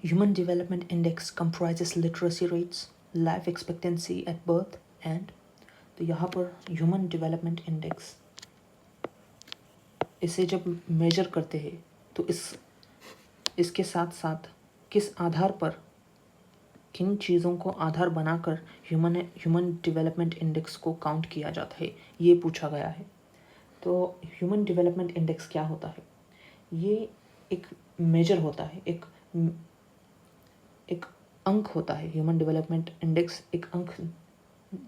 Human Development Index comprises literacy rates, life expectancy at birth and तो यहाँ पर human development index इसे जब मेजर करते हैं तो इसके साथ साथ किस आधार पर किन चीज़ों को आधार बनाकर ह्यूमन डेवलपमेंट इंडेक्स को काउंट किया जाता है, ये पूछा गया है। तो ह्यूमन डेवलपमेंट इंडेक्स क्या होता है? ये एक मेजर होता है, एक अंक होता है। ह्यूमन डेवलपमेंट इंडेक्स एक अंक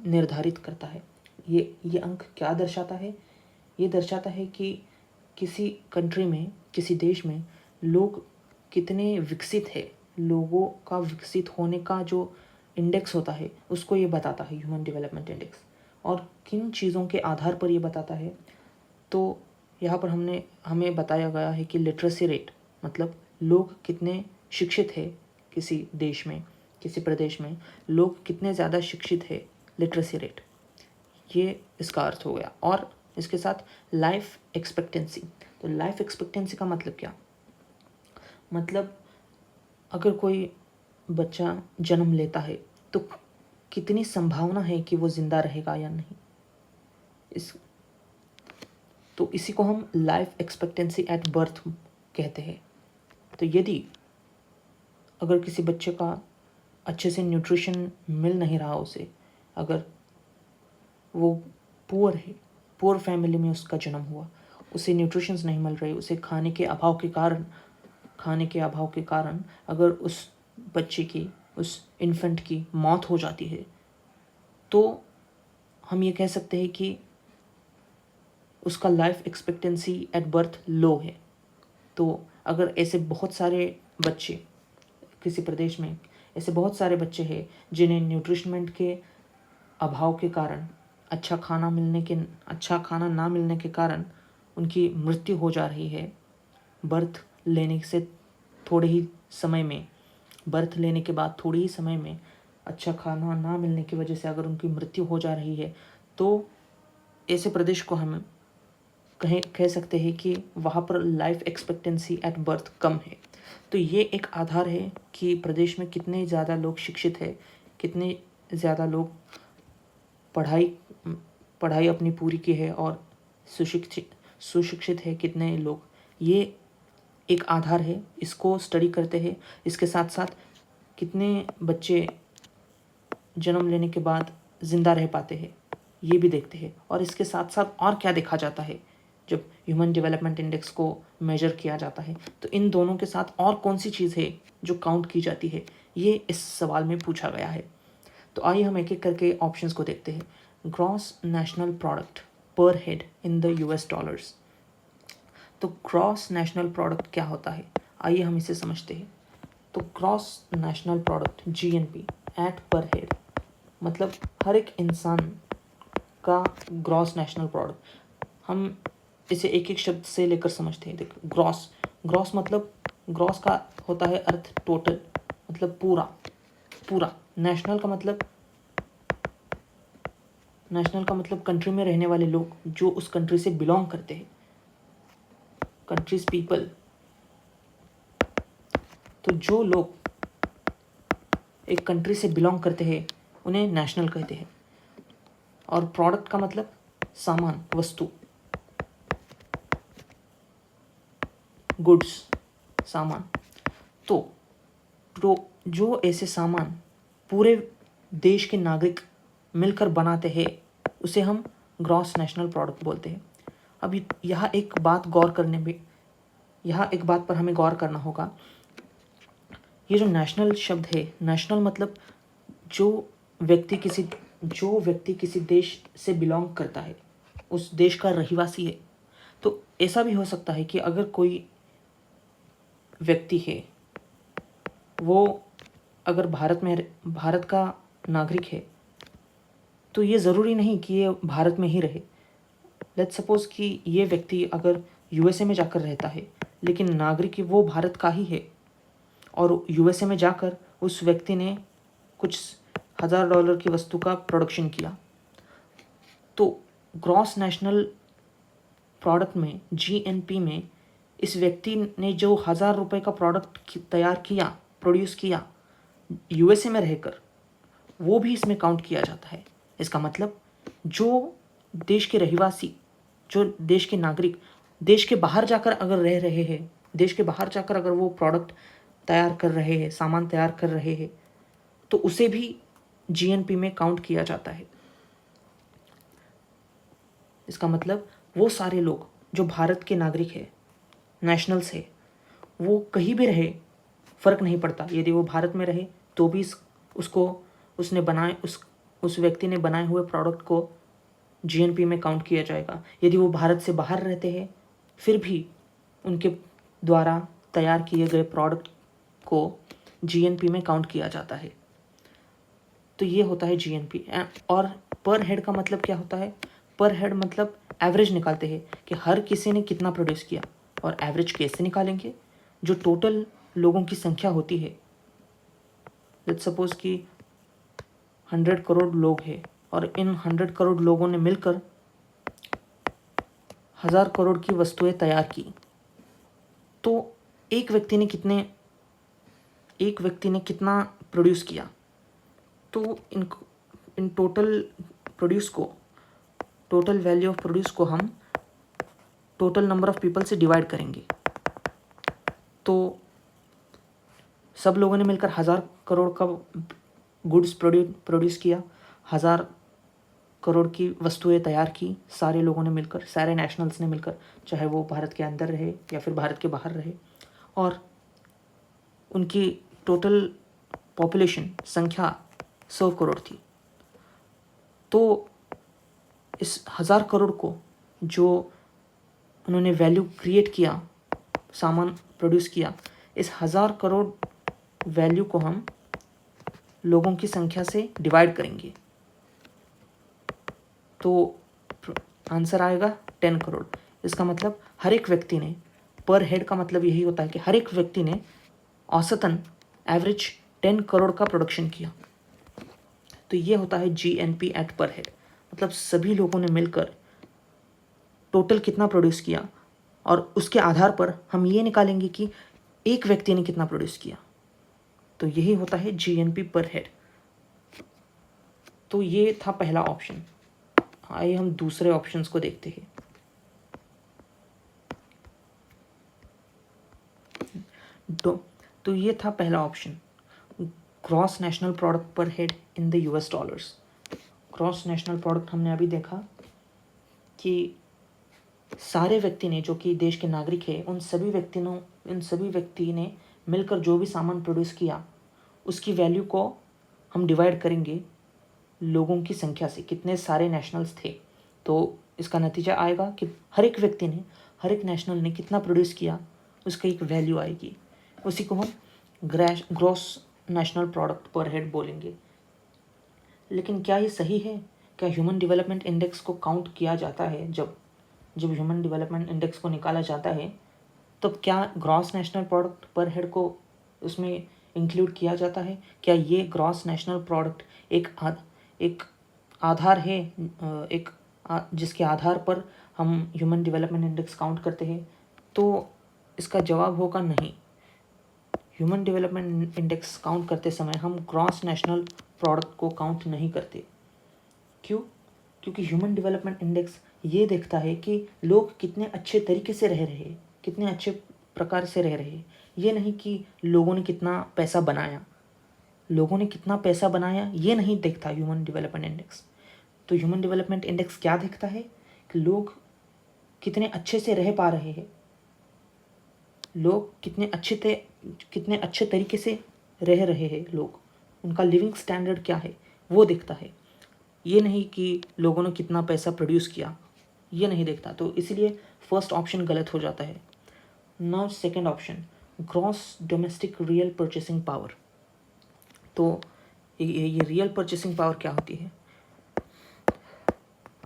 निर्धारित करता है। ये अंक क्या दर्शाता है? ये दर्शाता है कि किसी कंट्री में, किसी देश में लोग कितने विकसित है, लोगों का विकसित होने का जो इंडेक्स होता है उसको ये बताता है ह्यूमन डेवलपमेंट इंडेक्स। और किन चीज़ों के आधार पर ये बताता है, तो यहाँ पर हमें बताया गया है कि लिटरेसी रेट मतलब लोग कितने शिक्षित है, किसी देश में, किसी प्रदेश में लोग कितने ज़्यादा शिक्षित है, लिटरेसी रेट, ये इसका अर्थ हो गया। और इसके साथ लाइफ एक्सपेक्टेंसी। तो लाइफ एक्सपेक्टेंसी का मतलब क्या? मतलब अगर कोई बच्चा जन्म लेता है तो कितनी संभावना है कि वो ज़िंदा रहेगा या नहीं, तो इसी को हम लाइफ एक्सपेक्टेंसी एट बर्थ कहते हैं। तो यदि अगर किसी बच्चे का अच्छे से न्यूट्रिशन मिल नहीं रहा उसे, अगर वो पुअर है, पुअर फैमिली में उसका जन्म हुआ, उसे न्यूट्रिशंस नहीं मिल रही, उसे खाने के अभाव के कारण अगर उस बच्चे की, उस इन्फेंट की मौत हो जाती है, तो हम ये कह सकते हैं कि उसका लाइफ एक्सपेक्टेंसी एट बर्थ लो है। तो अगर ऐसे बहुत सारे बच्चे, किसी प्रदेश में ऐसे बहुत सारे बच्चे हैं जिन्हें न्यूट्रिशमेंट के अभाव के कारण, अच्छा खाना ना मिलने के कारण उनकी मृत्यु हो जा रही है, बर्थ लेने के बाद थोड़े ही समय में अच्छा खाना ना मिलने की वजह से अगर उनकी मृत्यु हो जा रही है, तो ऐसे प्रदेश को हम कह सकते हैं कि वहाँ पर लाइफ एक्सपेक्टेंसी एट बर्थ कम है। तो ये एक आधार है कि प्रदेश में कितने ज़्यादा लोग शिक्षित है, कितने ज़्यादा लोग पढ़ाई अपनी पूरी की है और सुशिक्षित है कितने लोग, ये एक आधार है। इसको स्टडी करते हैं। इसके साथ साथ कितने बच्चे जन्म लेने के बाद ज़िंदा रह पाते हैं, ये भी देखते हैं। और इसके साथ साथ और क्या देखा जाता है जब ह्यूमन डेवलपमेंट इंडेक्स को मेजर किया जाता है, तो इन दोनों के साथ और कौन सी चीज़ है जो काउंट की जाती है, ये इस सवाल में पूछा गया है। तो आइए हम एक एक करके ऑप्शंस को देखते हैं। Gross national product per head in the US dollars. तो ग्रॉस नेशनल प्रोडक्ट क्या होता है, आइए हम इसे समझते हैं। तो gross national product GNP at per head मतलब हर एक इंसान का ग्रॉस नेशनल प्रोडक्ट। हम इसे एक एक शब्द से लेकर समझते हैं। देखो, ग्रॉस मतलब, ग्रॉस का होता है अर्थ टोटल, मतलब पूरा। नेशनल का मतलब कंट्री में रहने वाले लोग जो उस कंट्री से बिलोंग करते हैं, कंट्रीज पीपल। तो जो लोग एक कंट्री से बिलोंग करते हैं उन्हें नेशनल कहते हैं। और प्रोडक्ट का मतलब सामान, वस्तु, गुड्स, सामान। तो जो ऐसे सामान पूरे देश के नागरिक मिलकर बनाते हैं उसे हम ग्रॉस नेशनल प्रोडक्ट बोलते हैं। अब यहाँ एक बात पर हमें गौर करना होगा। ये जो नेशनल शब्द है, नेशनल मतलब जो व्यक्ति किसी देश से बिलोंग करता है, उस देश का रहिवासी है। तो ऐसा भी हो सकता है कि अगर कोई व्यक्ति है, वो अगर भारत का नागरिक है, तो ये ज़रूरी नहीं कि ये भारत में ही रहे। लेट्स सपोज कि ये व्यक्ति अगर यूएसए में जाकर रहता है, लेकिन नागरिक वो भारत का ही है, और यूएसए में जाकर उस व्यक्ति ने कुछ $1000 की वस्तु का प्रोडक्शन किया, तो ग्रॉस नेशनल प्रोडक्ट में, जीएनपी में, इस व्यक्ति ने जो $1000 का प्रोडक्ट तैयार किया, प्रोड्यूस किया यूएसए में रहकर, वो भी इसमें काउंट किया जाता है। इसका मतलब जो देश के रहवासी, जो देश के नागरिक देश के बाहर जाकर अगर रह रहे हैं, देश के बाहर जाकर अगर वो प्रोडक्ट तैयार कर रहे हैं, सामान तैयार कर रहे हैं, तो उसे भी जीएनपी में काउंट किया जाता है। इसका मतलब वो सारे लोग जो भारत के नागरिक है, नेशनल्स है, वो कहीं भी रहे फ़र्क नहीं पड़ता। यदि वो भारत में रहे तो भी उसको उसने बनाए उस व्यक्ति ने बनाए हुए प्रोडक्ट को जीएनपी में काउंट किया जाएगा। यदि वो भारत से बाहर रहते हैं फिर भी उनके द्वारा तैयार किए गए प्रोडक्ट को जीएनपी में काउंट किया जाता है। तो ये होता है जीएनपी। और पर हेड का मतलब क्या होता है? पर हेड मतलब एवरेज निकालते हैं कि हर किसी ने कितना प्रोड्यूस किया। और एवरेज कैसे निकालेंगे? जो टोटल लोगों की संख्या होती है, लेट्स सपोज कि 100 करोड़ लोग हैं और इन 100 करोड़ लोगों ने मिलकर 1000 करोड़ की वस्तुएं तैयार की, तो एक व्यक्ति ने कितना प्रोड्यूस किया? तो इन टोटल प्रोड्यूस को, टोटल वैल्यू ऑफ प्रोड्यूस को हम टोटल नंबर ऑफ पीपल से डिवाइड करेंगे। तो सब लोगों ने मिलकर 1000 करोड़ का गुड्स प्रोड्यूस किया, 1000 करोड़ की वस्तुएं तैयार की, सारे लोगों ने मिलकर, सारे नेशनल्स ने मिलकर, चाहे वो भारत के अंदर रहे या फिर भारत के बाहर रहे। और उनकी टोटल पॉपुलेशन संख्या 100 करोड़ थी। तो इस 1000 करोड़ को जो उन्होंने वैल्यू क्रिएट किया, सामान प्रोड्यूस किया, इस 1000 करोड़ वैल्यू को हम लोगों की संख्या से डिवाइड करेंगे, तो आंसर आएगा 10 करोड़। इसका मतलब हर एक व्यक्ति ने, पर हेड का मतलब यही होता है कि हर एक व्यक्ति ने औसतन एवरेज 10 करोड़ का प्रोडक्शन किया। तो ये होता है जीएनपी एट पर हेड। मतलब सभी लोगों ने मिलकर टोटल कितना प्रोड्यूस किया और उसके आधार पर हम ये निकालेंगे कि एक व्यक्ति ने कितना प्रोड्यूस किया। तो यही होता है जीएनपी पर हेड। तो ये था पहला ऑप्शन। आइए हम दूसरे ऑप्शंस को देखते हैं। तो ये था पहला option, gross national product per head in the US dollars. Gross national product हमने अभी देखा कि सारे व्यक्ति ने, जो कि देश के नागरिक है, उन सभी व्यक्ति ने मिलकर जो भी सामान प्रोड्यूस किया उसकी वैल्यू को हम डिवाइड करेंगे लोगों की संख्या से, कितने सारे नेशनल्स थे। तो इसका नतीजा आएगा कि हर एक नेशनल ने कितना प्रोड्यूस किया, उसका एक वैल्यू आएगी। उसी को हम gross national product per head बोलेंगे। लेकिन क्या ये सही है? क्या ह्यूमन डेवलपमेंट इंडेक्स को काउंट किया जाता है? जब ह्यूमन डेवलपमेंट इंडेक्स को निकाला जाता है तब क्या gross national product per head को उसमें इंक्लूड किया जाता है? क्या ये ग्रॉस नेशनल प्रोडक्ट एक आधार है, जिसके आधार पर हम ह्यूमन डेवलपमेंट इंडेक्स काउंट करते हैं? तो इसका जवाब होगा नहीं। ह्यूमन डेवलपमेंट इंडेक्स काउंट करते समय हम ग्रॉस नेशनल प्रोडक्ट को काउंट नहीं करते। क्यों? क्योंकि ह्यूमन डेवलपमेंट इंडेक्स ये देखता है कि लोग कितने अच्छे तरीके से रह रहे हैं, कितने अच्छे प्रकार से रह रहे हैं। ये नहीं कि लोगों ने कितना पैसा बनाया ये नहीं देखता ह्यूमन डेवलपमेंट इंडेक्स। तो ह्यूमन डेवलपमेंट इंडेक्स क्या देखता है कि लोग कितने अच्छे से रह पा रहे हैं, लोग कितने अच्छे तरीके से रह रहे हैं, लोग उनका लिविंग स्टैंडर्ड क्या है वो देखता है। ये नहीं कि लोगों ने कितना पैसा प्रोड्यूस किया, ये नहीं देखता। तो इसीलिए फर्स्ट ऑप्शन गलत हो जाता है। Now second option, gross domestic real purchasing power. तो ये रियल परचेसिंग पावर क्या होती है?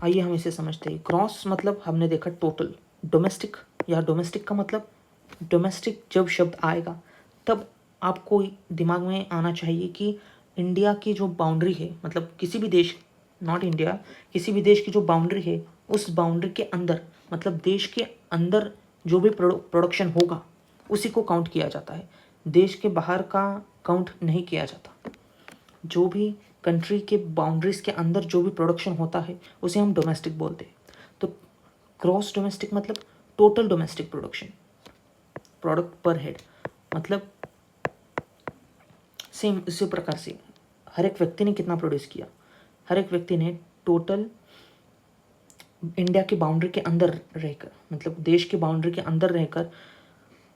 आइए हम इसे समझते हैं। ग्रॉस मतलब हमने देखा टोटल, डोमेस्टिक का मतलब, डोमेस्टिक जब शब्द आएगा तब आपको दिमाग में आना चाहिए कि इंडिया की जो बाउंड्री है, मतलब किसी भी देश, नॉट इंडिया, किसी भी देश की जो बाउंड्री है, उस बाउंड्री के अंदर, मतलब देश के अंदर जो भी प्रोडक्शन होगा उसी को काउंट किया जाता है। देश के बाहर का काउंट नहीं किया जाता। जो भी कंट्री के बाउंड्रीज के अंदर जो भी प्रोडक्शन होता है उसे हम डोमेस्टिक बोलते हैं। तो ग्रॉस डोमेस्टिक मतलब total domestic production, product per head, मतलब सेम इसी प्रकार से हर एक व्यक्ति ने कितना प्रोड्यूस किया, हर एक व्यक्ति ने टोटल इंडिया की बाउंड्री के अंदर रहकर, मतलब देश की बाउंड्री के अंदर रहकर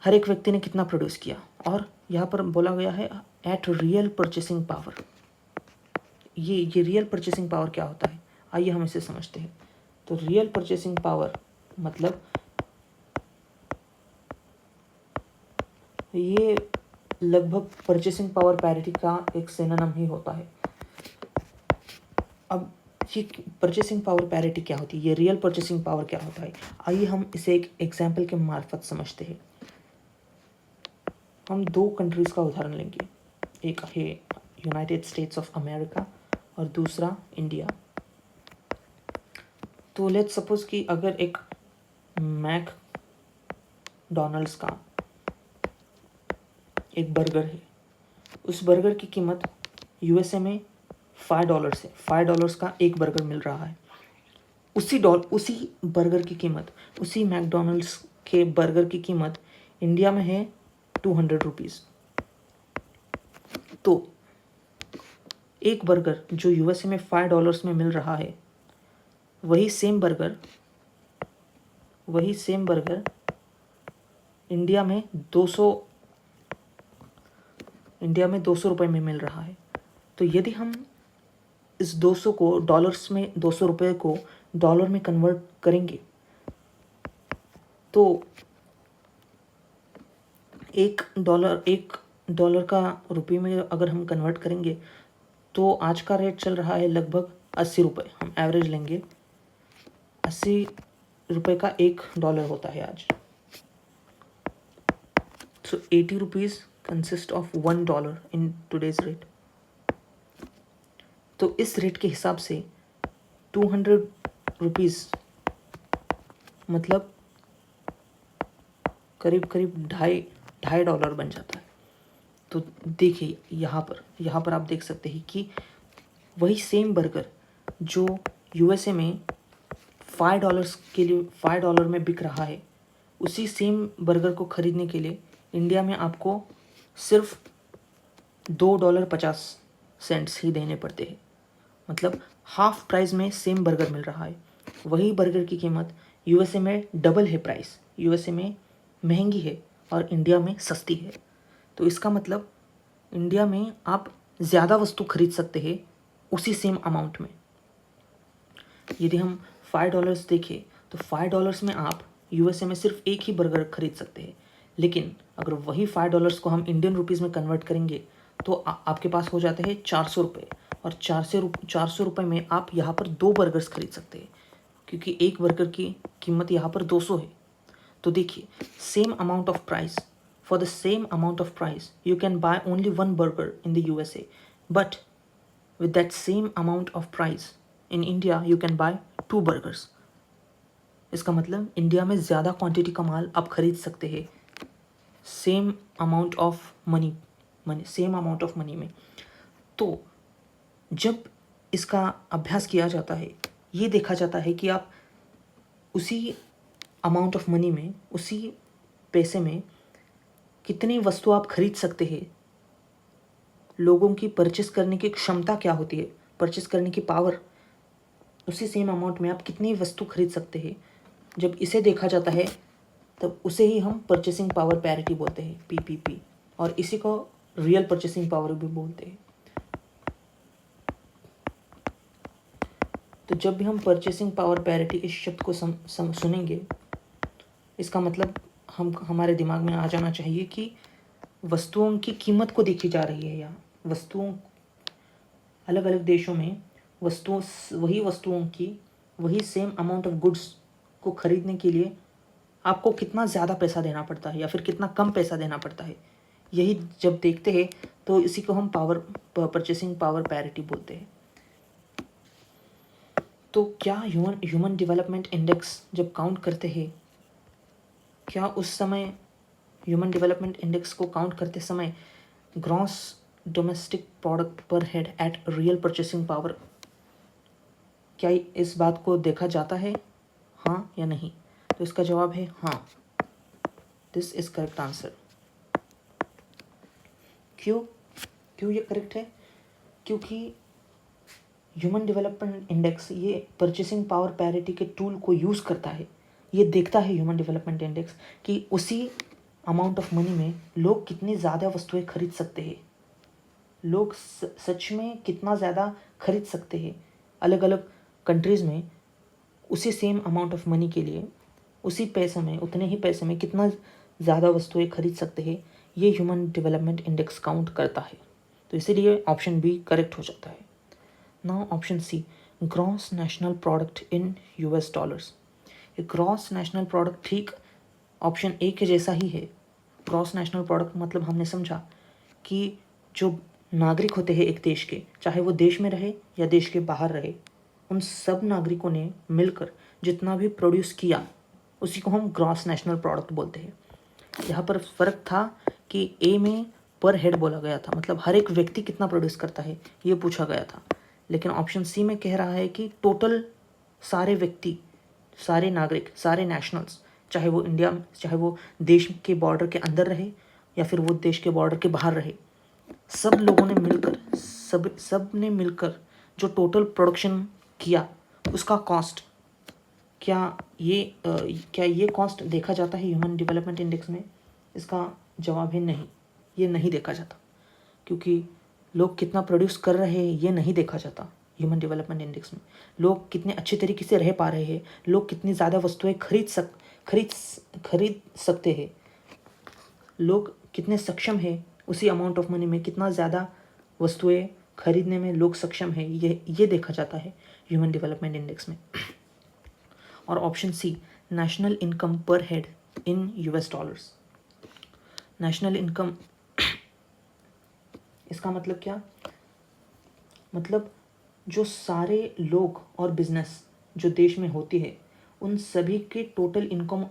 हर एक व्यक्ति ने कितना प्रोड्यूस किया। और यहाँ पर बोला गया है एट रियल परचेसिंग पावर। ये रियल परचेसिंग पावर क्या होता है, आइए हम इसे समझते हैं। तो रियल परचेसिंग पावर मतलब ये लगभग परचेसिंग पावर पैरिटी का एक सिनोनिम ही होता है। अब ये परचेसिंग पावर पैरिटी क्या होती है, ये रियल परचेसिंग पावर क्या होता है, आइए हम इसे एक एग्जाम्पल के मार्फत समझते हैं। हम दो कंट्रीज़ का उदाहरण लेंगे, एक है यूनाइटेड स्टेट्स ऑफ अमेरिका और दूसरा इंडिया। तो लेट्स सपोज कि अगर एक मैकडॉनल्ड्स का एक बर्गर है, उस बर्गर की कीमत यूएसए में $5 है, $5 का एक बर्गर मिल रहा है। उसी बर्गर की कीमत, उसी मैकडॉनल्ड्स के बर्गर की कीमत इंडिया में है 200 रुपीज़। तो एक बर्गर जो यूएसए में $5 में मिल रहा है, वही सेम बर्गर इंडिया में 200 रुपये में मिल रहा है। तो यदि हम इस 200 को डॉलर्स में, 200 रुपये को डॉलर में कन्वर्ट करेंगे, तो एक डॉलर का रुपये में अगर हम कन्वर्ट करेंगे तो आज का रेट चल रहा है लगभग 80 रुपये। हम एवरेज लेंगे, 80 रुपये का $1 होता है आज। सो 80 rupees consist of $1 in today's rate. तो इस रेट के हिसाब से 200 रुपीज़ मतलब करीब $2.5 बन जाता है। तो देखिए यहाँ पर आप देख सकते हैं कि वही सेम बर्गर जो यूएसए में $5 में बिक रहा है, उसी सेम बर्गर को ख़रीदने के लिए इंडिया में आपको सिर्फ $2.50 ही देने पड़ते हैं। मतलब हाफ प्राइस में सेम बर्गर मिल रहा है। वही बर्गर की कीमत यूएसए में डबल है प्राइस, यूएसए में महंगी है और इंडिया में सस्ती है। तो इसका मतलब इंडिया में आप ज़्यादा वस्तु खरीद सकते हैं उसी सेम अमाउंट में। यदि हम $5 देखें तो $5 में आप यूएसए में सिर्फ एक ही बर्गर खरीद सकते हैं। लेकिन अगर वही $5 को हम इंडियन रुपीज़ में कन्वर्ट करेंगे तो आपके पास हो जाते हैं 400 रुपये। और 400 रुपये में आप यहाँ पर 2 बर्गर्स खरीद सकते हैं, क्योंकि एक बर्गर की कीमत यहाँ पर 200 है। तो देखिए, same amount of price, for the same amount of price you can by only 1 burger in the USA, but with that same amount of price in India you can buy 2 burgers। इसका मतलब India में ज़्यादा quantity का माल आप खरीद सकते हैं same amount of money में। तो जब इसका अभ्यास किया जाता है, ये देखा जाता है कि आप उसी अमाउंट ऑफ मनी में, उसी पैसे में कितनी वस्तु आप खरीद सकते हैं। लोगों की परचेस करने की क्षमता क्या होती है, परचेस करने की पावर, उसी सेम अमाउंट में आप कितनी वस्तु खरीद सकते हैं। जब इसे देखा जाता है तब उसे ही हम परचेसिंग पावर पैरिटी बोलते हैं, पीपीपी, और इसी को रियल परचेसिंग पावर भी बोलते हैं। तो जब भी हम परचेसिंग पावर पैरिटी इस शब्द को सुनेंगे, इसका मतलब हमारे दिमाग में आ जाना चाहिए कि वस्तुओं की कीमत को देखी जा रही है। या वस्तुओं, अलग अलग देशों में वही वस्तुओं की, वही सेम अमाउंट ऑफ गुड्स को खरीदने के लिए आपको कितना ज़्यादा पैसा देना पड़ता है या फिर कितना कम पैसा देना पड़ता है। यही जब देखते हैं तो इसी को हम परचेसिंग पावर पैरिटी बोलते हैं। तो क्या ह्यूमन डेवलपमेंट इंडेक्स जब काउंट करते हैं, क्या उस समय ह्यूमन डेवलपमेंट इंडेक्स को काउंट करते समय gross domestic product per head at real purchasing power, क्या इस बात को देखा जाता है, हाँ या नहीं? तो इसका जवाब है हाँ। This is correct answer. क्यों क्यों ये करेक्ट है? क्योंकि ह्यूमन डेवलपमेंट इंडेक्स ये परचेसिंग पावर पैरिटी के टूल को यूज़ करता है। ये देखता है ह्यूमन डेवलपमेंट इंडेक्स कि उसी अमाउंट ऑफ मनी में लोग कितनी ज़्यादा वस्तुएं खरीद सकते हैं, लोग सच में कितना ज़्यादा खरीद सकते हैं। अलग अलग कंट्रीज़ में उसी सेम अमाउंट ऑफ मनी के लिए उसी पैसे में, उतने ही पैसे में कितना ज़्यादा वस्तुएं खरीद सकते हैं, ये ह्यूमन डेवलपमेंट इंडेक्स काउंट करता है। तो इसीलिए ऑप्शन बी करेक्ट हो जाता है। Now option C, gross national product in US dollars. ये ग्रॉस नेशनल प्रोडक्ट ठीक ऑप्शन ए के जैसा ही है। ग्रॉस नेशनल प्रोडक्ट मतलब हमने समझा कि जो नागरिक होते हैं एक देश के, चाहे वो देश में रहे या देश के बाहर रहे, उन सब नागरिकों ने मिलकर जितना भी प्रोड्यूस किया उसी को हम ग्रॉस नेशनल प्रोडक्ट बोलते हैं। यहाँ पर फ़र्क था कि ए में पर हेड बोला गया था, मतलब हर एक व्यक्ति कितना प्रोड्यूस करता है ये पूछा गया था। लेकिन ऑप्शन सी में कह रहा है कि टोटल सारे व्यक्ति, सारे नागरिक, सारे नेशनल्स, चाहे वो इंडिया, चाहे वो देश के बॉर्डर के अंदर रहे या फिर वो देश के बॉर्डर के बाहर रहे, सब लोगों ने मिलकर, सब ने मिलकर जो टोटल प्रोडक्शन किया उसका कॉस्ट, क्या ये कॉस्ट देखा जाता है ह्यूमन डेवलपमेंट इंडेक्स में? इसका जवाब है नहीं, ये नहीं देखा जाता, क्योंकि लोग कितना प्रोड्यूस कर रहे हैं ये नहीं देखा जाता ह्यूमन डेवलपमेंट इंडेक्स में। लोग कितने अच्छे तरीके से रह पा रहे हैं, लोग कितनी ज़्यादा वस्तुएं खरीद सकते हैं, लोग कितने सक्षम हैं उसी अमाउंट ऑफ मनी में कितना ज़्यादा वस्तुएं खरीदने में लोग सक्षम हैं, ये देखा जाता है ह्यूमन डेवलपमेंट इंडेक्स में। और ऑप्शन सी, नेशनल इनकम पर हेड इन यूएस डॉलर्स। नेशनल इनकम, इसका मतलब क्या? मतलब जो सारे लोग और बिजनेस जो देश में होती है उन सभी के टोटल इनकम,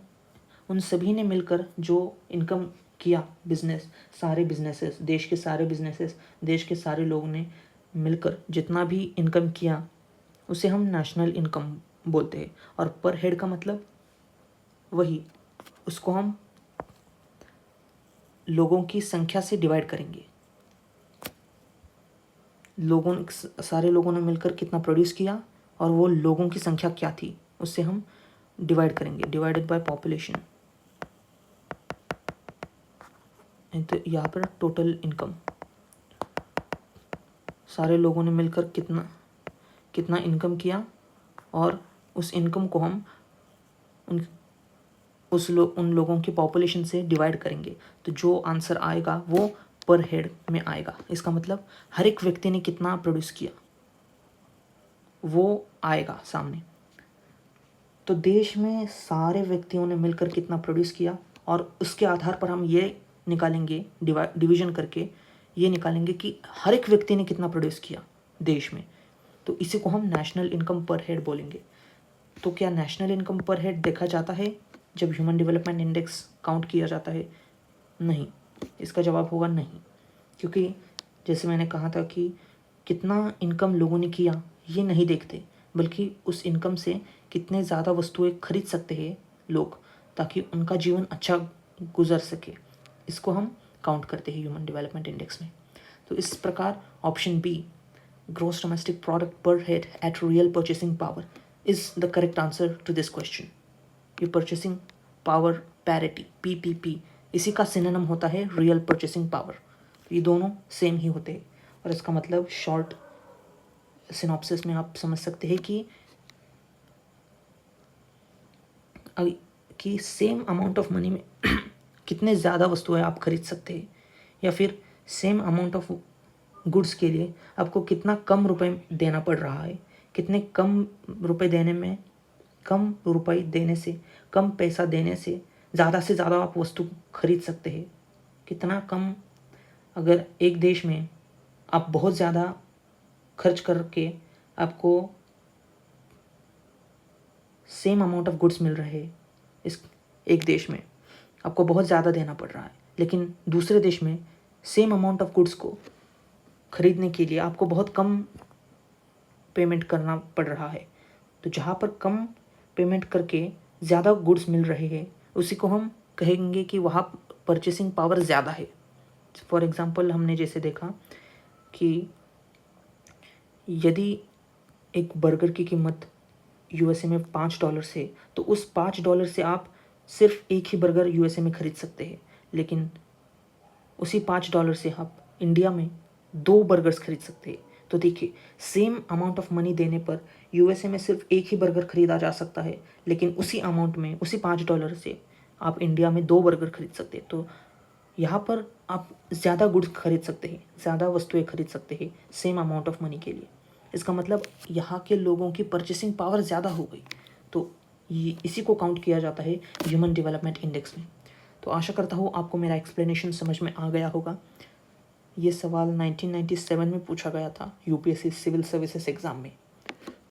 उन सभी ने मिलकर जो इनकम किया, बिजनेस, सारे बिजनेसेस, देश के सारे बिजनेसेस, देश के सारे लोगों ने मिलकर जितना भी इनकम किया उसे हम नेशनल इनकम बोलते हैं। और पर हेड का मतलब वही, उसको हम लोगों की संख्या से डिवाइड करेंगे। सारे लोगों ने मिलकर कितना प्रोड्यूस किया और वो लोगों की संख्या क्या थी उससे हम डिवाइड करेंगे, डिवाइडेड बाय पॉपुलेशन। तो यहाँ पर टोटल इनकम, सारे लोगों ने मिलकर कितना इनकम किया और उस इनकम को हम उन लोगों की पॉपुलेशन से डिवाइड करेंगे। तो जो आंसर आएगा वो पर हेड में आएगा। इसका मतलब हर एक व्यक्ति ने कितना प्रोड्यूस किया वो आएगा सामने। तो देश में सारे व्यक्तियों ने मिलकर कितना प्रोड्यूस किया और उसके आधार पर हम ये निकालेंगे, डिवीजन करके ये निकालेंगे कि हर एक व्यक्ति ने कितना प्रोड्यूस किया देश में। तो इसी को हम नेशनल इनकम पर हेड बोलेंगे। तो क्या नेशनल इनकम पर हेड देखा जाता है जब ह्यूमन डेवलपमेंट इंडेक्स काउंट किया जाता है? नहीं, इसका जवाब होगा नहीं, क्योंकि जैसे मैंने कहा था कि कितना इनकम लोगों ने किया ये नहीं देखते, बल्कि उस इनकम से कितने ज़्यादा वस्तुएं खरीद सकते हैं लोग ताकि उनका जीवन अच्छा गुजर सके, इसको हम काउंट करते हैं ह्यूमन डेवलपमेंट इंडेक्स में। तो इस प्रकार option B, gross domestic product per head at real purchasing power, is the correct answer to this question. ये परचेसिंग पावर पैरिटी, पीपीपी, इसी का सिनोनिम होता है रियल परचेसिंग पावर। ये दोनों सेम ही होते हैं और इसका मतलब शॉर्ट सिनॉप्सिस में आप समझ सकते हैं कि सेम अमाउंट ऑफ मनी में कितने ज़्यादा वस्तुएं आप खरीद सकते हैं, या फिर सेम अमाउंट ऑफ गुड्स के लिए आपको कितना कम रुपए देना पड़ रहा है, कितने कम रुपए देने से, कम पैसा देने से ज़्यादा आप वस्तु खरीद सकते हैं, कितना कम। अगर एक देश में आप बहुत ज़्यादा खर्च करके आपको सेम अमाउंट ऑफ गुड्स मिल रहे हैं इस एक देश में, आपको बहुत ज़्यादा देना पड़ रहा है, लेकिन दूसरे देश में सेम अमाउंट ऑफ गुड्स को खरीदने के लिए आपको बहुत कम पेमेंट करना पड़ रहा है। तो जहाँ पर कम पेमेंट करके ज़्यादा गुड्स मिल रहे हैं, उसी को हम कहेंगे कि वहाँ परचेसिंग पावर ज़्यादा है। फॉर एग्ज़ाम्पल हमने जैसे देखा कि यदि एक बर्गर की कीमत यूएसए में $5 है, तो उस $5 से आप सिर्फ एक ही बर्गर यूएसए में खरीद सकते हैं, लेकिन उसी $5 से आप इंडिया में 2 बर्गर्स खरीद सकते हैं। तो देखिए, सेम अमाउंट ऑफ मनी देने पर यूएसए में सिर्फ एक ही बर्गर खरीदा जा सकता है, लेकिन उसी अमाउंट में, उसी $5 से आप इंडिया में 2 बर्गर खरीद सकते हैं। तो यहाँ पर आप ज़्यादा गुड्स खरीद सकते हैं, ज़्यादा वस्तुएं खरीद सकते हैं सेम अमाउंट ऑफ मनी के लिए। इसका मतलब यहाँ के लोगों की परचेसिंग पावर ज़्यादा हो गई। तो ये इसी को काउंट किया जाता है ह्यूमन डेवलपमेंट इंडेक्स में। तो आशा करता हूँ आपको मेरा एक्सप्लेनेशन समझ में आ गया होगा। ये सवाल 1997 में पूछा गया था यूपीएससी सिविल सर्विसेज एग्ज़ाम में।